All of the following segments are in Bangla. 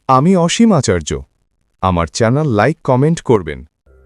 আমি অসীম আচার্য। আমার চ্যানেল লাইক কমেন্ট করবেন।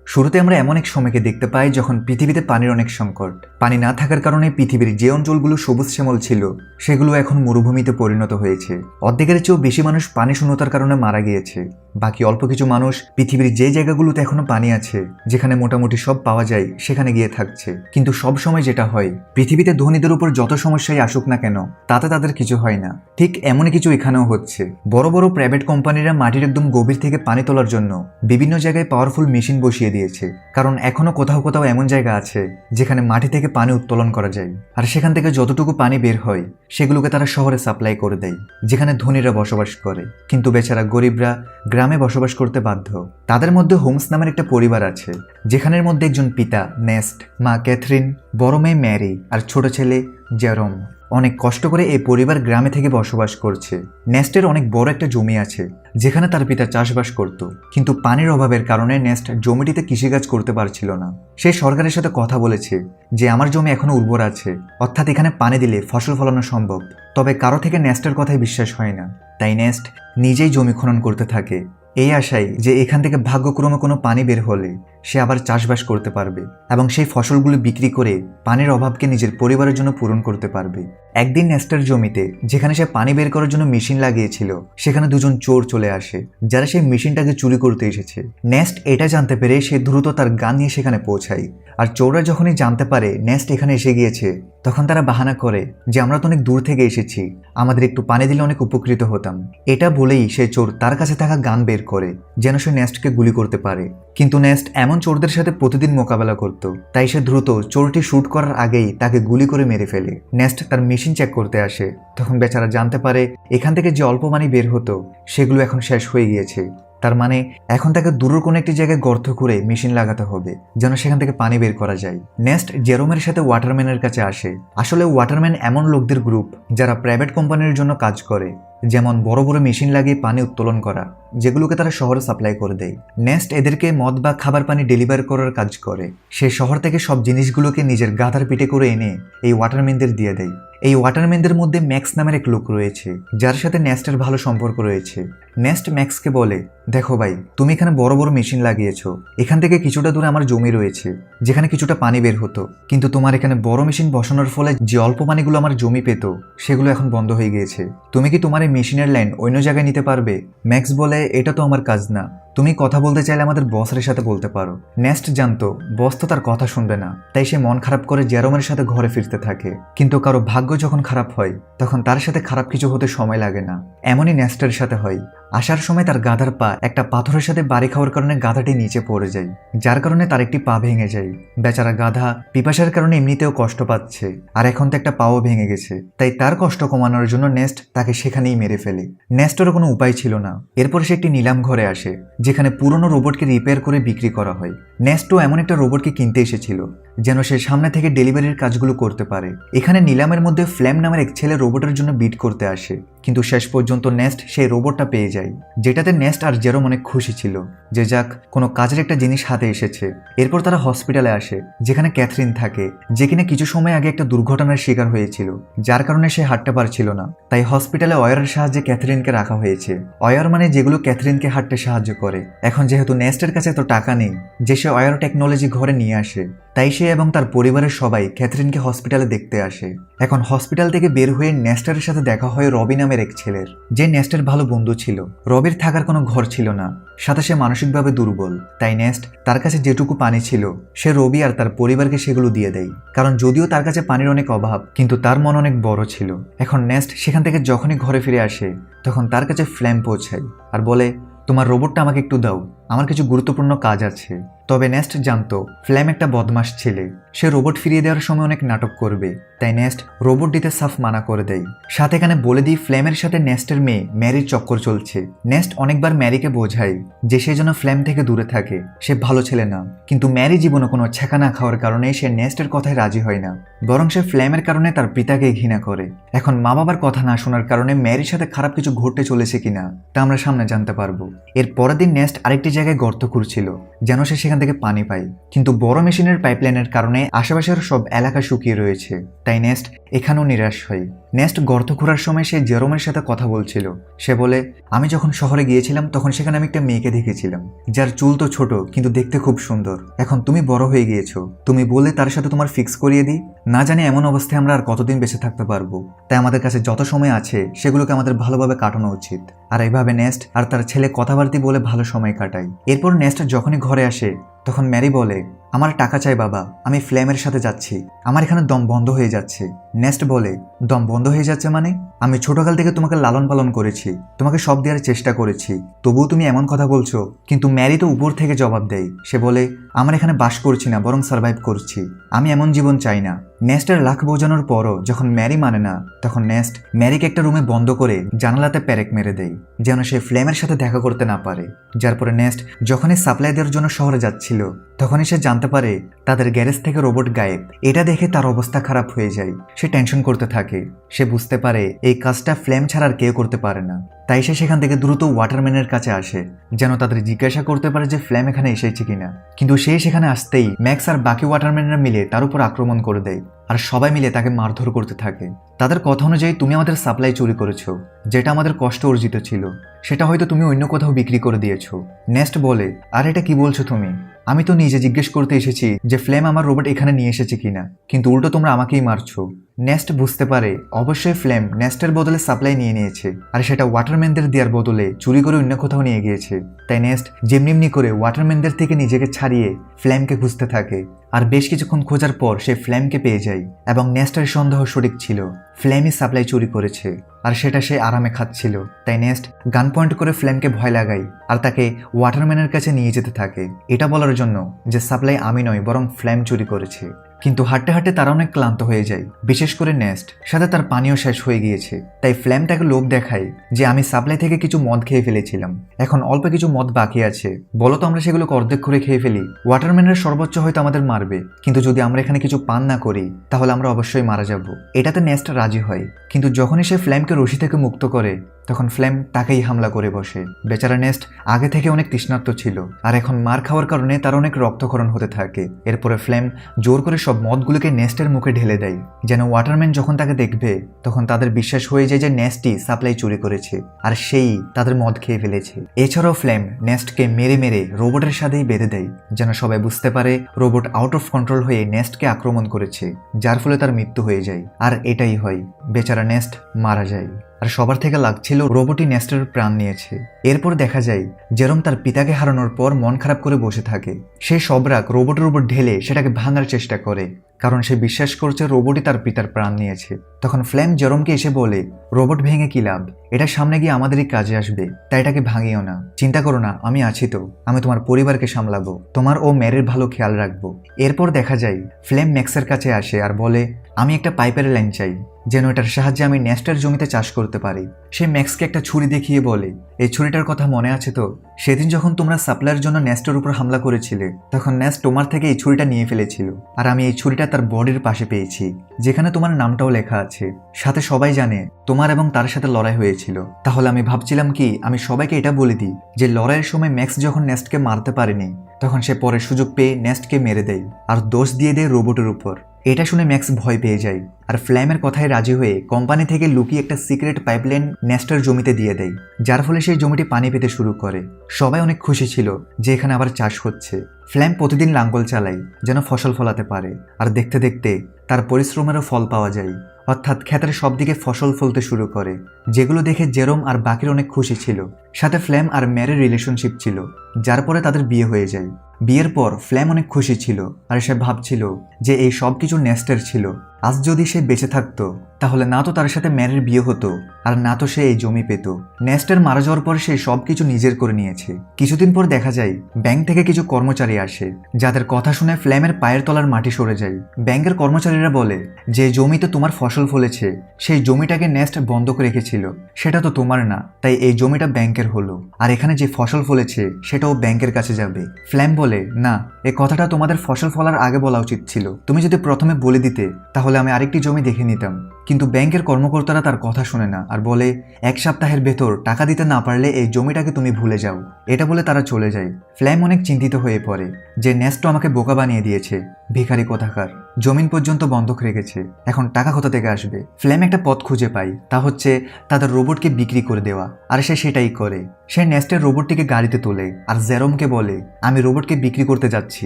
শুরুতে আমরা এমন এক সময়কে দেখতে পাই যখন পৃথিবীতে পানির অনেক সংকট। পানি না থাকার কারণে পৃথিবীর যে অঞ্চলগুলো সবুজ শ্যামল ছিল সেগুলো এখন মরুভূমিতে পরিণত হয়েছে। অর্ধেকের চেয়েও বেশি মানুষ পানি শূন্যতার কারণে মারা গিয়েছে। বাকি অল্প কিছু মানুষ পৃথিবীর যে জায়গাগুলোতে এখনো পানি আছে, যেখানে মোটামুটি সব পাওয়া যায়, সেখানে গিয়ে থাকছে। কিন্তু সব সময় যেটা হয়, পৃথিবীতে ধনীদের উপর যত সমস্যাই আসুক না কেন, তাতে তাদের কিছু হয় না। ঠিক এমনই কিছু এখানেও হচ্ছে। বড় বড় প্রাইভেট কোম্পানিরা মাটির একদম গভীর থেকে পানি তোলার জন্য বিভিন্ন জায়গায় পাওয়ারফুল মেশিন বসিয়ে দিয়েছে, কারণ এখনো কোথাও কোথাও এমন জায়গা আছে যেখানে মাটি থেকে পানি উত্তোলন করা যায়, আর সেখান থেকে যতটুকু পানি বের হয় সেগুলোকে তারা শহরে সাপ্লাই করে দেয়, যেখানে ধনীরা বসবাস করে। কিন্তু বেচারা গরিবরা গ্রামে বসবাস করতে বাধ্য। তাদের মধ্যে হোমস নামের একটা পরিবার আছে, যেখানের মধ্যে একজন পিতা নেস্ট, মা ক্যাথরিন, বড় মেয়ে ম্যারি আর ছোট ছেলে জেরম অনেক কষ্ট করে এই পরিবার গ্রামে থেকে বসবাস করছে। নেস্টের অনেক বড় একটা জমি আছে, যেখানে তার পিতা চাষবাস করত। কিন্তু পানির অভাবের কারণে নেস্ট জমিটিতে কৃষিকাজ করতে পারছিল না। সে সরকারের সাথে কথা বলেছে যে আমার জমি এখনো উর্বর আছে, অর্থাৎ এখানে পানি দিলে ফসল ফলানো সম্ভব। তবে কারো থেকে নেস্টের কথাই বিশ্বাস হয় না। তাই নেস্ট নিজেই জমি খনন করতে থাকে, এই আশায় যে এখান থেকে ভাগ্যক্রমে কোনো পানি বের হলে সে আবার চাষবাস করতে পারবে এবং সেই ফসলগুলো বিক্রি করে পানির অভাবকে নিজের পরিবারের জন্য পূরণ করতে পারবে। একদিন নেস্টের জমিতে, যেখানে সে পানি বের করার জন্য মেশিন লাগিয়েছিল, সেখানে দুজন চোর চলে আসে, যারা সেই মেশিনটাকে চুরি করতে এসেছে। নেস্ট এটা জানতে পেরে সে দ্রুত তার গান নিয়ে সেখানে পৌঁছায়। আর চোররা যখনই জানতে পারে নেস্ট এখানে এসে গিয়েছে, তখন তারা বাহানা করে যে আমরা তো অনেক দূর থেকে এসেছি, আমাদের একটু পানি দিলে অনেক উপকৃত হতাম। এটা বলেই সে চোর তার কাছে থাকা গান বের করে যেন সে নেস্টকে গুলি করতে পারে। কিন্তু নেস্ট এমন চোরদের সাথে প্রতিদিন মোকাবেলা করত, তাই সে দ্রুত চোরটি শুট করার আগেই তাকে গুলি করে মেরে ফেলে। নেস্ট তার মেশিন চেক করতে আসে, তখন বেচারা জানতে পারে এখান থেকে যে অল্প পানি বের হতো সেগুলো এখন শেষ হয়ে গিয়েছে। তার মানে এখন তাকে দূরের কোনো একটি জায়গায় গর্ত করে মেশিন লাগাতে হবে যেন সেখান থেকে পানি বের করা যায়। নেস্ট জেরোমের সাথে ওয়াটারম্যানের কাছে আসে। আসলে ওয়াটারম্যান এমন লোকদের গ্রুপ যারা প্রাইভেট কোম্পানির জন্য কাজ করে, যেমন বড় বড় মেশিন লাগিয়ে পানি উত্তোলন করা, যেগুলোকে তারা শহরে সাপ্লাই করে দেয়। নেস্ট এদেরকে মদ বা খাবার পানি ডেলিভার করার কাজ করে। সে শহর থেকে সব জিনিসগুলোকে নিজের গাধার পিঠে করে এনে এই ওয়াটারম্যানদের দিয়ে দেয়। এই ওয়াটারম্যানদের মধ্যে ম্যাক্স নামের এক লোক রয়েছে, যার সাথে নেস্টের ভালো সম্পর্ক রয়েছে। নেস্ট ম্যাক্সকে বলে, দেখো ভাই, তুমি এখানে বড় বড় মেশিন লাগিয়েছো, এখান থেকে কিছুটা দূরে আমার জমি রয়েছে যেখানে কিছুটা পানি বের হতো, কিন্তু তোমার এখানে বড় মেশিন বসানোর ফলে যে অল্প পানিগুলো আমার জমি পেত সেগুলো এখন বন্ধ হয়ে গিয়েছে। তুমি কি তোমার এই মেশিনের লাইন অন্য জায়গায় নিতে পারবে? ম্যাক্স বলে, এটা তো আমার কাজ না, তুমি কথা বলতে চাইলে আমাদের বসের সাথে বলতে পারো। নেস্ট জানতো বস তো তার কথা শুনবে না, তাই সে মন খারাপ করে জেরোমের সাথে ঘরে ফিরতে থাকে। কিন্তু কারো ভাগ্য যখন খারাপ হয়, তখন তার সাথে খারাপ কিছু হতে সময় লাগে না। এমনই নেস্টের সাথে হয়। আসার সময় তার গাধার পা একটা পাথরের সাথে বাড়ি খাওয়ার কারণে গাধাটি নিচে পড়ে যায়, যার কারণে তার একটি পা ভেঙে যায়। বেচারা গাধা পিপাসার কারণে এমনিতেও কষ্ট পাচ্ছে, আর এখন তো একটা পাও ভেঙে গেছে। তাই তার কষ্ট কমানোর জন্য নেস্ট তাকে সেখানেই মেরে ফেলে। নেস্টেরও কোনো উপায় ছিল না। এরপর সে একটি নিলাম ঘরে আসে, যেখানে পুরনো রোবটকে রিপেয়ার করে বিক্রি করা হয়। নেস্টও এমন একটা রোবটকে কিনতে এসেছিল যেন সে সামনে থেকে ডেলিভারির কাজগুলো করতে পারে। এখানে নিলামের মধ্যে ফ্ল্যাম নামের এক ছেলে রোবটের জন্য বিট করতে আসে, কিন্তু শেষ পর্যন্ত নেস্ট সেই রোবটটা পেয়ে যায়, যেটাতে নেস্ট আর জেরোম অনেক খুশি ছিল যে যাক, কোনো কাজের একটা জিনিস হাতে এসেছে। এরপর তারা হসপিটালে আসে, যেখানে ক্যাথরিন থাকে, যে কিনা কিছু সময় আগে একটা দুর্ঘটনার শিকার হয়েছিল, যার কারণে সে হাঁটতে পারছিল না। তাই হসপিটালে ওয়্যারের সাহায্যে ক্যাথরিনকে রাখা হয়েছে। ওয়্যার মানে যেগুলো ক্যাথরিনকে হাঁটতে সাহায্য করে। এখন যেহেতু নেস্টের কাছে এত টাকা নেই যে সে ওয়্যার টেকনোলজি ঘরে নিয়ে আসে, তাই সে এবং তার পরিবারের সবাই ক্যাথরিনকে হসপিটালে দেখতে আসে। এখন হসপিটাল থেকে বের হয়ে নেস্টারের সাথে দেখা হয় রবি নামের এক ছেলের, যে নেস্টের ভালো বন্ধু ছিল। রবির থাকার কোনো ঘর ছিল না, সাথে সে মানসিকভাবে দুর্বল। তাই নেস্ট তার কাছে যেটুকু পানি ছিল সে রবি আর তার পরিবারকে সেগুলো দিয়ে দেয়, কারণ যদিও তার কাছে পানির অনেক অভাব, কিন্তু তার মন অনেক বড় ছিল। এখন নেস্ট সেখান থেকে যখনই ঘরে ফিরে আসে, তখন তার কাছে ফ্ল্যাম পৌঁছায় আর বলে, তোমার রোবটটা আমাকে একটু দাও, আমার কিছু গুরুত্বপূর্ণ কাজ আছে। তবে নেস্ট জানতো ফ্ল্যাম একটা বদমাশ ছেলে, সে রোবট ফিরিয়ে দেওয়ার সময় অনেক নাটক করবে। তাই নেস্ট রোবট দিতে সাফ মানা করে দেয়। সাথে এখানে বলে দিই ফ্ল্যামের সাথে নেস্টের মেয়ে ম্যারির চক্কর চলছে। নেস্ট অনেকবার ম্যারিকে বোঝায় যে সে যেন ফ্ল্যাম থেকে দূরে থাকে, সে ভালো ছেলে না। কিন্তু ম্যারি জীবনে কোনো ছেঁকা না খাওয়ার কারণে সে নেস্টের কথায় রাজি হয় না, বরং সে ফ্ল্যামের কারণে তার পিতাকে ঘৃণা করে। এখন মা বাবার কথা না শোনার কারণে ম্যারির সাথে খারাপ কিছু ঘটতে চলেছে কিনা তা আমরা সামনে জানতে পারবো। এর পরের দিন নেস্ট আরেকটি জায়গায় গর্ত খুঁড়ছিল যেন সে সেখান থেকে পানি পায়, কিন্তু বড় মেশিনের পাইপলাইনের কারণে আশেপাশের সব এলাকা শুকিয়ে রয়েছে। তাই নেস্ট এখানেও নিরাশ হয়। নেস্ট গর্ত খোঁড়ার সময় সে জেরোমের সাথে কথা বলছিল। সে বলে, আমি যখন শহরে গিয়েছিলাম তখন সেখানে আমি একটা মেয়েকে দেখেছিলাম, যার চুল তো ছোট কিন্তু দেখতে খুব সুন্দর। এখন তুমি বড় হয়ে গিয়েছো, তুমি বলে তার সাথে তোমার ফিক্স করিয়ে দিই। না জানি এমন অবস্থায় আমরা আর কতদিন বেঁচে থাকতে পারবো, তাই আমাদের কাছে যত সময় আছে সেগুলোকে আমাদের ভালোভাবে কাটানো উচিত। আর এইভাবে নেস্ট আর তার ছেলে কথাবার্তি বলে ভালো সময় কাটায়। এরপর নেস্ট যখনই ঘরে আসে তখন ম্যারি বলে, আমার টাকা চাই বাবা, আমি ফ্লেমের সাথে যাচ্ছি, আমার এখানে দম বন্ধ হয়ে যাচ্ছে। নেস্ট বলে, দম বন্ধ হয়ে যাচ্ছে মানে? আমি ছোটকাল থেকে তোমাকে লালন পালন করেছি, তোমাকে সব দেওয়ার চেষ্টা করেছি, তবুও তুমি এমন কথা বলছো? কিন্তু ম্যারি তো উপর থেকে জবাব দেয়। সে বলে, আমার এখানে বাস করছি না, বরং সার্ভাইভ করছি, আমি এমন জীবন চাই না। নেস্টের লাখ বোঝানোর পরও যখন ম্যারি মানে না, তখন নেস্ট ম্যারিকে একটা রুমে বন্ধ করে জানালাতে প্যারেক মেরে দেয়, যেন সে ফ্লেমের সাথে দেখা করতে না পারে। যার পরে নেস্ট যখনই সাপ্লাই দেওয়ার জন্য শহরে যাচ্ছিল তখনই সে জানতে পারে তাদের গ্যারেজ থেকে রোবট গায়েব। এটা দেখে তার অবস্থা খারাপ হয়ে যায়, সে টেনশন করতে থাকে। সে বুঝতে পারে এই কাজটা ফ্লেম ছাড়া আর কেউ করতে পারে না, তাই সে সেখান থেকে দ্রুত ওয়াটারম্যানের কাছে আসে, যেন তাদের জিজ্ঞাসা করতে পারে যে ফ্লেম এখানে এসেছে কিনা। কিন্তু সে সেখানে আসতেই ম্যাক্স আর বাকি ওয়াটারম্যানরা মিলে তার উপর আক্রমণ করে দেয়, আর সবাই মিলে তাকে মারধর করতে থাকে। তাদের কথা অনুযায়ী তুমি আমাদের সাপ্লাই চুরি করেছো, যেটা আমাদের কষ্ট অর্জিত ছিল, সেটা হয়তো তুমি অন্য কোথাও বিক্রি করে দিয়েছো। নেস্ট বলে, আর এটা কি বলছো তুমি? আমি তো নিজে জিজ্ঞেস করতে এসেছি যে ফ্লেম আমার রোবট এখানে নিয়ে এসেছে কিনা, কিন্তু উল্টো তোমরা আমাকেই মারছো। নেস্ট বুঝতে পারে অবশ্যই ফ্লেম নেস্টের বদলে সাপ্লাই নিয়ে নিয়েছে, আর সেটা ওয়াটারম্যানদের দেওয়ার বদলে চুরি করে অন্য কোথাও নিয়ে গিয়েছে। তাই নেস্ট যেমনি করে ওয়াটারম্যানদের থেকে নিজেকে ছাড়িয়ে ফ্লেমকে খুঁজতে থাকে। আর বেশ কিছুক্ষণ খোঁজার পর সে ফ্লেমকে পেয়ে যায়, এবং নেস্টের সন্দেহ সঠিক ছিল, ফ্লেমই সাপ্লাই চুরি করেছে, আর সেটা সে আরামে খাচ্ছিল। তাই নেস্ট গান পয়েন্ট করে ফ্লেমকে ভয় লাগায় আর তাকে ওয়াটারম্যানের কাছে নিয়ে যেতে থাকে, এটা বলার জন্য যে সাপ্লাই আমি নয় বরং ফ্লেম চুরি করেছে। কিন্তু হাঁটতে হাঁটতে তারা অনেক ক্লান্ত হয়ে যায়, বিশেষ করে নেস্ট, সাথে তার পানীয় শেষ হয়ে গিয়েছে। তাই ফ্লেম তাকে লোভ দেখায় যে আমি সাপ্লাই থেকে কিছু মদ খেয়ে ফেলেছিলাম, এখন অল্প কিছু মদ বাকি আছে, বলো তো আমরা সেগুলোকে অর্ধেক করে খেয়ে ফেলি, ওয়াটারম্যানের সর্বোচ্চ হয়তো আমাদের মারবে, কিন্তু যদি আমরা এখানে কিছু পান না করি তাহলে আমরা অবশ্যই মারা যাব। এটাতে নেস্ট রাজি হয়, কিন্তু যখনই সে ফ্লেমকে রশি থেকে মুক্ত করে তখন ফ্লেম তাকেই হামলা করে বসে। বেচারা নেস্ট আগে থেকে অনেক তৃষ্ণার্ত ছিল, আর এখন মার খাওয়ার কারণে তার অনেক রক্তক্ষরণ হতে থাকে। এরপরে ফ্লেম জোর করে সব মদগুলোকে নেস্টের মুখে ঢেলে দেয়, যেন ওয়াটারম্যান যখন তাকে দেখবে তখন তাদের বিশ্বাস হয়ে যায় যে নেস্টই সাপ্লাই চুরি করেছে, আর সেই তাদের মদ খেয়ে ফেলেছে। এছাড়াও ফ্লেম নেস্টকে মেরে মেরে রোবটের সাথেই বেঁধে দেয়, যেন সবাই বুঝতে পারে রোবট আউট অফ কন্ট্রোল হয়ে নেস্টকে আক্রমণ করেছে, যার ফলে তার মৃত্যু হয়ে যায়। আর এটাই হয়, বেচারা নেস্ট মারা যায়। আর সবার থেকে লাগছিল রোবটই নেস্টের প্রাণ নিয়েছে। এরপর দেখা যায় জেরোম তার পিতাকে হারানোর পর মন খারাপ করে বসে থাকে। সে সব রাগ রোবটের উপর ঢেলে সেটাকে ভাঙার চেষ্টা করে, কারণ সে বিশ্বাস করছে রোবটই তার পিতার প্রাণ নিয়েছে। তখন ফ্লেম জেরোমকে এসে বলে, রোবট ভেঙে কি লাভ, এটা সামনে গিয়ে আমাদেরই কাজে আসবে, তাই এটাকে ভাঙিও না, চিন্তা করো না, আমি আছি তো, আমি তোমার পরিবারকে সামলাবো, তোমার ও ম্যারির ভালো খেয়াল রাখবো। এরপর দেখা যায় ফ্লেম ম্যাক্সের কাছে আসে আর বলে, আমি একটা পাইপের লাইন চাই, যেন এটার সাহায্যে আমি নেস্টের জমিতে চাষ করতে পারি। সে ম্যাক্সকে একটা ছুরি দেখিয়ে বলে, এই ছুরিটার কথা মনে আছে তো, সেদিন যখন তোমরা সাপ্লাইয়ের জন্য নেস্টের উপর হামলা করেছিলে তখন নেস্ট তোমার থেকে এই ছুরিটা নিয়ে ফেলেছিল, আর আমি এই ছুরিটা তার বডির পাশে পেয়েছি, যেখানে তোমার নামটাও লেখা আছে, সাথে সবাই জানে তোমার এবং তার সাথে লড়াই হয়েছিল। তাহলে আমি ভাবছিলাম কি আমি সবাইকে এটা বলে দিই যে লড়াইয়ের সময় ম্যাক্স যখন নেস্টকে মারতে পারেনি তখন সে পরে সুযোগ পেয়ে নেস্টকে মেরে দেয় আর দোষ দিয়ে দেয় রোবটের উপর। এটা শুনে ম্যাক্স ভয় পেয়ে যায় আর ফ্লেমের কথায় রাজি হয়ে কোম্পানি থেকে লুকিয়ে একটা সিক্রেট পাইপলাইন নেস্টের জমিতে দিয়ে দেয়, যার ফলে সেই জমিটি পানি পেতে শুরু করে। সবাই অনেক খুশি ছিল যে এখানে আবার চাষ হচ্ছে। ফ্লেম প্রতিদিন লাঙ্গল চালায় যেন ফসল ফলাতে পারে, আর দেখতে দেখতে তার পরিশ্রমেরও ফল পাওয়া যায়, অর্থাৎ ক্ষেতের সব দিকে ফসল ফলতে শুরু করে, যেগুলো দেখে জেরোম আর বাকির অনেক খুশি ছিল। সাথে ফ্লেম আর ম্যারির রিলেশনশিপ ছিল, যার পরে তাদের বিয়ে হয়ে যায়। বিয়ের পর ফ্লেম অনেক খুশি ছিল আর সে ভাবছিল যে এই সব কিছু নেস্টের ছিল। আজ যদি সে বেঁচে থাকতো তাহলে না তো তার সাথে ম্যারির বিয়ে হতো আর না তো সে এই জমি পেত। নেস্টের মারা যাওয়ার পর সে সব কিছু নিজের করে নিয়েছে। কিছুদিন পর দেখা যায় ব্যাংক থেকে কিছু কর্মচারী আসে, যাদের কথা শুনে ফ্লেমের পায়ের তলার মাটি সরে যায়। ব্যাংকের কর্মচারীরা বলে যে জমিতে তোমার ফসল ফলেছে সেই জমিটাকে নেস্ট বন্ধক রেখেছিল, সেটা তো তোমার না, তাই এই জমিটা ব্যাংকের হলো, আর এখানে যে ফসল ফলেছে সেটাও ব্যাংকের কাছে যাবে। ফ্লেম বলে, না, এই কথাটা তোমাদের ফসল ফলার আগে বলা উচিত ছিল, তুমি যদি প্রথমে বলে দিতে তাহলে আমি আরেকটি জমি দেখে নিতাম, কিন্তু ব্যাংকের কর্মকর্তারা তার কথা শোনে না আর বলে 1 সপ্তাহের ভেতর টাকা দিতে না পারলে এই জমিটাকে তুমি ভুলে যাও। এটা বলে তারা চলে যায়। ফ্ল্যাম অনেক চিন্তিত হয়ে পড়ে যে নেস্টো আমাকে বোকা বানিয়ে দিয়েছে, ভিখারি কোথাকার, জমিন পর্যন্ত বন্ধক রেখেছে, এখন টাকা কোথা থেকে আসবে। ফ্ল্যাম একটা পথ খুঁজে পায়, তা হচ্ছে তাদের রোবটকে বিক্রি করে দেওয়া। আর সে সেটাই করে। সে নেস্টের রোবটটিকে গাড়িতে তোলে আর জেরোমকে বলে আমি রোবটকে বিক্রি করতে যাচ্ছি,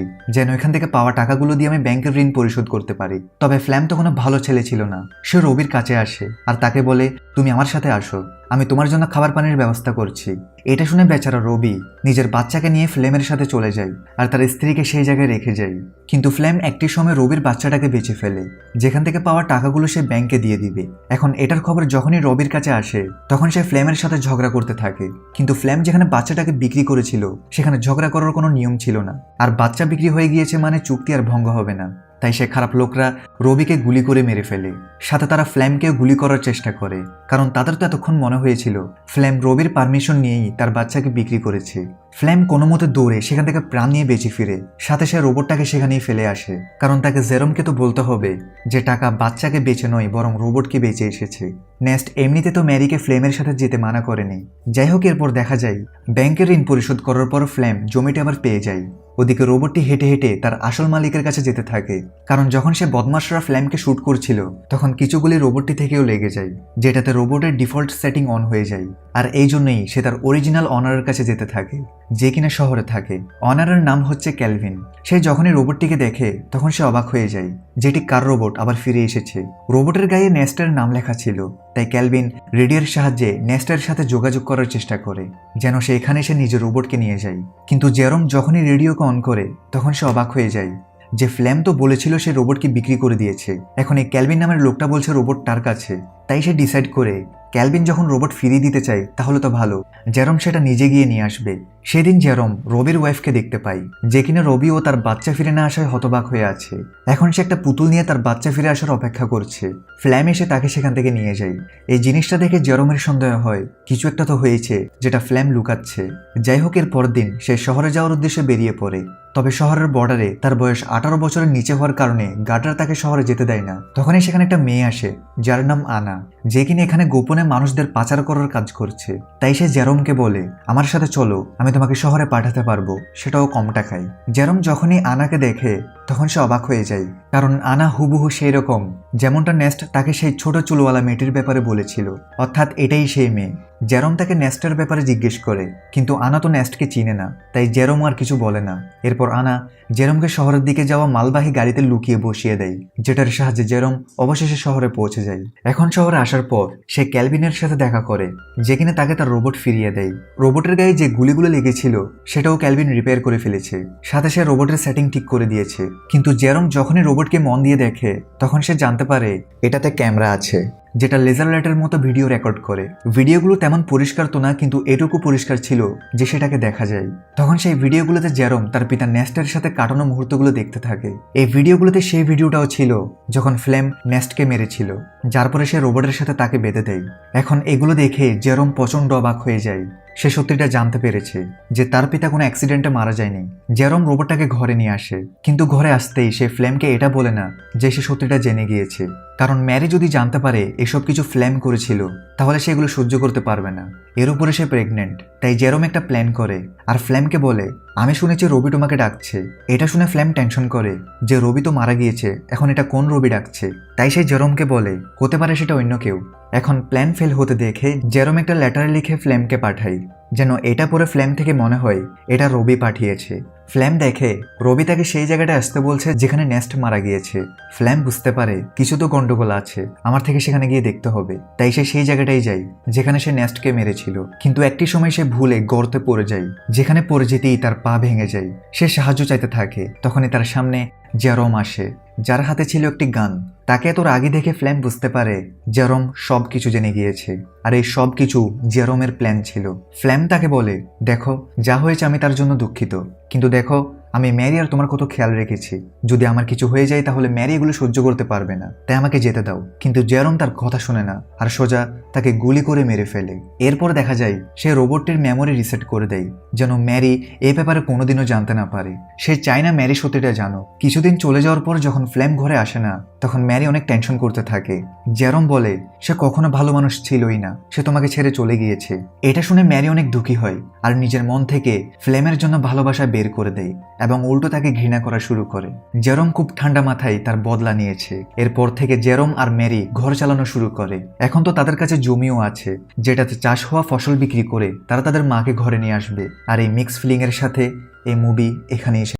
যেন এখান থেকে পাওয়া টাকাগুলো দিয়ে আমি ব্যাংকের ঋণ পরিশোধ করতে পারি। তবে ফ্ল্যাম তো কোনো ভালো ছেলে ছিল না। সে রবির কাছে আসে আর তাকে বলে তুমি আমার সাথে আসো, আমি তোমার জন্য খাবার পানির ব্যবস্থা করছি। এটা শুনে বেচারা রবি নিজের বাচ্চাকে নিয়ে ফ্লেমের সাথে চলে যায় আর তার স্ত্রীকে সেই জায়গায় রেখে যায়। কিন্তু ফ্লেম একটি সময় রবির বাচ্চাটাকে বেঁচে ফেলে, যেখান থেকে পাওয়া টাকাগুলো সে ব্যাংকে দিয়ে দিবে। এখন এটার খবর যখনই রবির কাছে আসে তখন সে ফ্লেমের সাথে ঝগড়া করতে থাকে। কিন্তু ফ্লেম যেখানে বাচ্চাটাকে বিক্রি করেছিল সেখানে ঝগড়া করার কোনো নিয়ম ছিল না, আর বাচ্চা বিক্রি হয়ে গিয়েছে মানে চুক্তি আর ভঙ্গ হবে না। তাই সে খারাপ লোকরা রবিকে গুলি করে মেরে ফেলে, সাথে তারা ফ্ল্যামকেও গুলি করার চেষ্টা করে, কারণ তাদের তো এতক্ষণ মনে হয়েছিল ফ্ল্যাম রবির পারমিশন নিয়েই তার বাচ্চাকে বিক্রি করেছে। ফ্ল্যাম কোনো মতে দৌড়ে সেখান থেকে প্রাণ নিয়ে বেঁচে ফিরে, সাথে সে রোবটটাকে সেখানেই ফেলে আসে, কারণ তাকে জেরোমকে তো বলতে হবে যে টাকা বাচ্চাকে বেঁচে নয় বরং রোবটকে বেঁচে এসেছে। নেস্ট এমনিতে তো ম্যারিকে ফ্লেমের সাথে যেতে মানা করেনি। যাই হোক, এরপর দেখা যায় ব্যাংকের ঋণ পরিশোধ করার পর ফ্ল্যাম জমিটা আবার পেয়ে যায়। ওদিকে রোবটটি হেঁটে হেঁটে তার আসল মালিকের কাছে যেতে থাকে, কারণ যখন সে বদমাশরা ফ্ল্যামকে শুট করছিল তখন কিছু গুলি রোবটটি থেকেও লেগে যায়, যেটাতে রোবটের ডিফল্ট সেটিং অন হয়ে যায়। আর এই জন্যই সে তার অরিজিনাল অনারের কাছে যেতে থাকে, যে কিনা শহরে থাকে। অনারের নাম হচ্ছে ক্যালভিন। সে যখনই রোবটটিকে দেখে তখন সে অবাক হয়ে যায়, যেটি কার রোবট আবার ফিরে এসেছে। রোবটের গায়ে নেস্টের নাম লেখা ছিল, তাই ক্যালভিন রেডিওর সাহায্যে নেস্টের সাথে যোগাযোগ করার চেষ্টা করে যেন সে এখানে এসে নিজের রোবটকে নিয়ে যায়। কিন্তু জেরোম যখনই রেডিওকে অন করে তখন সে অবাক হয়ে যায় যে ফ্ল্যাম তো বলেছিল সে রোবটকে বিক্রি করে দিয়েছে, এখন এই ক্যালভিন নামের লোকটা বলছে রোবট তার কাছে। তাই সে ডিসাইড করে ক্যালভিন যখন রোবট ফিরিয়ে দিতে চায় তাহলে তো ভালো, জেরোম সেটা নিজে গিয়ে নিয়ে আসবে। সেদিন জেরোম রবির ওয়াইফকে দেখতে পায়, যে কিনা রবি ও তার বাচ্চা ফিরে না আসায় হতবাক হয়ে আছে। এখন সে একটা পুতুল নিয়ে তার বাচ্চা ফিরে আসার অপেক্ষা করছে। ফ্ল্যাম এসে তাকে সেখান থেকে নিয়ে যায়। এই জিনিসটা দেখে জেরোমের সন্দেহ হয় কিছু একটা তো হয়েছে যেটা ফ্ল্যাম লুকাচ্ছে। যাই হোক, এর পর দিন সে শহরে যাওয়ার উদ্দেশ্যে বেরিয়ে পড়ে। তবে শহরের বর্ডারে তার বয়স 18 বছরের নিচে হওয়ার কারণে গার্ডরা তাকে শহরে যেতে দেয় না। তখনই সেখানে একটা মেয়ে আসে যার নাম আনা, যে কিনা এখানে গোপনে মানুষদের পাচার করার কাজ করছে। তাই সে জেরোমকে বলে আমার সাথে চলো, আমি তোমাকে শহরে পাঠাতে পারবো, সেটাও কম টাকায়। জেরোম যখনই আনাকে দেখে তখন সে অবাক হয়ে যায়, কারণ আনা হুবহু সেই রকম যেমনটা নেস্ট তাকে সেই ছোট চুলওয়ালা মেয়েটির ব্যাপারে বলেছিল, অর্থাৎ এটাই সেই মেয়ে। জেরোম তাকে নেস্টের ব্যাপারে জিজ্ঞেস করে, কিন্তু আনা তো নেস্টকে চিনে না, তাই জেরোম আর কিছু বলে না। এরপর আনা জেরোমকে শহরের দিকে যাওয়া মালবাহী গাড়িতে লুকিয়ে বসিয়ে দেয়, যেটার সাহায্যে জেরোম অবশেষে শহরে পৌঁছে যায়। এখন শহরে আসার পর সে ক্যালভিনের সাথে দেখা করে, যে কিনা তাকে তার রোবট ফিরিয়ে দেয়। রোবটের গায়ে যে গুলিগুলো লেগেছিল সেটাও ক্যালভিন রিপেয়ার করে ফেলেছে, সাথে সে রোবটের সেটিং ঠিক করে দিয়েছে। কিন্তু জেরোম যখনই রোবটকে মন দিয়ে দেখে তখন সে জানতে পারে এটাতে ক্যামেরা আছে, যেটা লেজার লাইটের মতো ভিডিও রেকর্ড করে। ভিডিওগুলো তেমন পরিষ্কার তো না, কিন্তু এটুকু পরিষ্কার ছিল যে সেটাকে দেখা যায়। তখন সেই ভিডিওগুলোতে জেরোম তার পিতা নেস্টের সাথে কাটানো মুহূর্তগুলো দেখতে থাকে। এই ভিডিওগুলোতে সেই ভিডিওটাও ছিল যখন ফ্লেম নেস্টকে মেরেছিল, যার পরে সে রোবটের সাথে তাকে বেঁধে দেয়। এখন এগুলো দেখে জেরোম প্রচন্ড অবাক হয়ে যায়। সে সত্যিটা জানতে পেরেছে যে তার পিতা কোনো অ্যাক্সিডেন্টে মারা যায়নি। জেরোম রোবটটাকে ঘরে নিয়ে আসে, কিন্তু ঘরে আসতেই সে ফ্লেমকে এটা বলে না যে সে সত্যিটা জেনে গিয়েছে, কারণ ম্যারি যদি জানতে পারে এসব কিছু ফ্লেম করেছিল তাহলে সে এগুলো সহ্য করতে পারবে না। এর উপরে সে প্রেগনেন্ট। তাই জেরোম একটা প্ল্যান করে আর ফ্লেমকে বলে আমি শুনেছি রবি তোমাকে ডাকছে। এটা শুনে ফ্লেম টেনশন করে যে রবি তো মারা গিয়েছে, এখন এটা কোন রবি ডাকছে। তাই সে জেরোমকে বলে হতে পারে সেটা অন্য কেউ। এখন প্ল্যান ফেল হতে দেখে জেরোম একটা লেটার লিখে ফ্লেমকে পাঠায়, যেন এটা পরে ফ্লেম থেকে মনে হয় এটা রবি পাঠিয়েছে। ফ্লেম দেখে রবি তাকে সেই জায়গাটা আসতে বলছে যেখানে নেস্ট মারা গিয়েছে। ফ্লেম বুঝতে পারে কিছু তো গন্ডগোল আছে, আমার থেকে সেখানে গিয়ে দেখতে হবে। তাই সে সেই জায়গাটাই যায় যেখানে সে নেস্টকে মেরেছিল। কিন্তু একটি সময় সে ভুলে গর্তে পড়ে যায়, যেখানে পড়ে যেতেই তার পা ভেঙে যায়। সে সাহায্য চাইতে থাকে, তখনই তার সামনে জেরোম আসে, যার হাতে ছিল একটি গান। তাকে তোর আগে দেখে ফ্লেম বুঝতে পারে জেরোম সব কিছু জেনে গিয়েছে, আর এই সব কিছু জেরোমের প্ল্যান ছিল। ফ্লেম তাকে বলে দেখো, যা হয়েছে আমি তার জন্য দুঃখিত, কিন্তু দেখো আমি ম্যারি আর তোমার কত খেয়াল রেখেছি। যদি আমার কিছু হয়ে যায় তাহলে ম্যারি এগুলো সহ্য করতে পারবে না, তাই আমাকে যেতে দাও। কিন্তু জেরম তার কথা শোনে না আর সোজা তাকে গুলি করে মেরে ফেলে। এরপর দেখা যায় সে রোবটটির মেমোরি রিসেট করে দেয়, যেন ম্যারি এ ব্যাপারে কোনোদিনও জানতে না পারে। সে চায় না ম্যারি সত্যিটা জানো। কিছুদিন চলে যাওয়ার পর যখন ফ্লেম ঘরে আসে না, তখন ম্যারি অনেক টেনশন করতে থাকে। জেরম বলে সে কখনো ভালো মানুষ ছিলই না, সে তোমাকে ছেড়ে চলে গিয়েছে। এটা শুনে ম্যারি অনেক দুঃখী হয় আর নিজের মন থেকে ফ্লেমের জন্য ভালোবাসা বের করে দেয় এবং উল্টো তাকে ঘৃণা করা শুরু করে। জেরম খুব ঠান্ডা মাথায় তার বদলা নিয়েছে। এরপর থেকে জেরম আর ম্যারি ঘর চালানো শুরু করে। এখন তো তাদের কাছে জমিও আছে, যেটাতে চাষ হওয়া ফসল বিক্রি করে তারা তাদের মাকে ঘরে নিয়ে আসবে। আর এই মিক্স ফিলিং এর সাথে এই মুভি এখানে এসে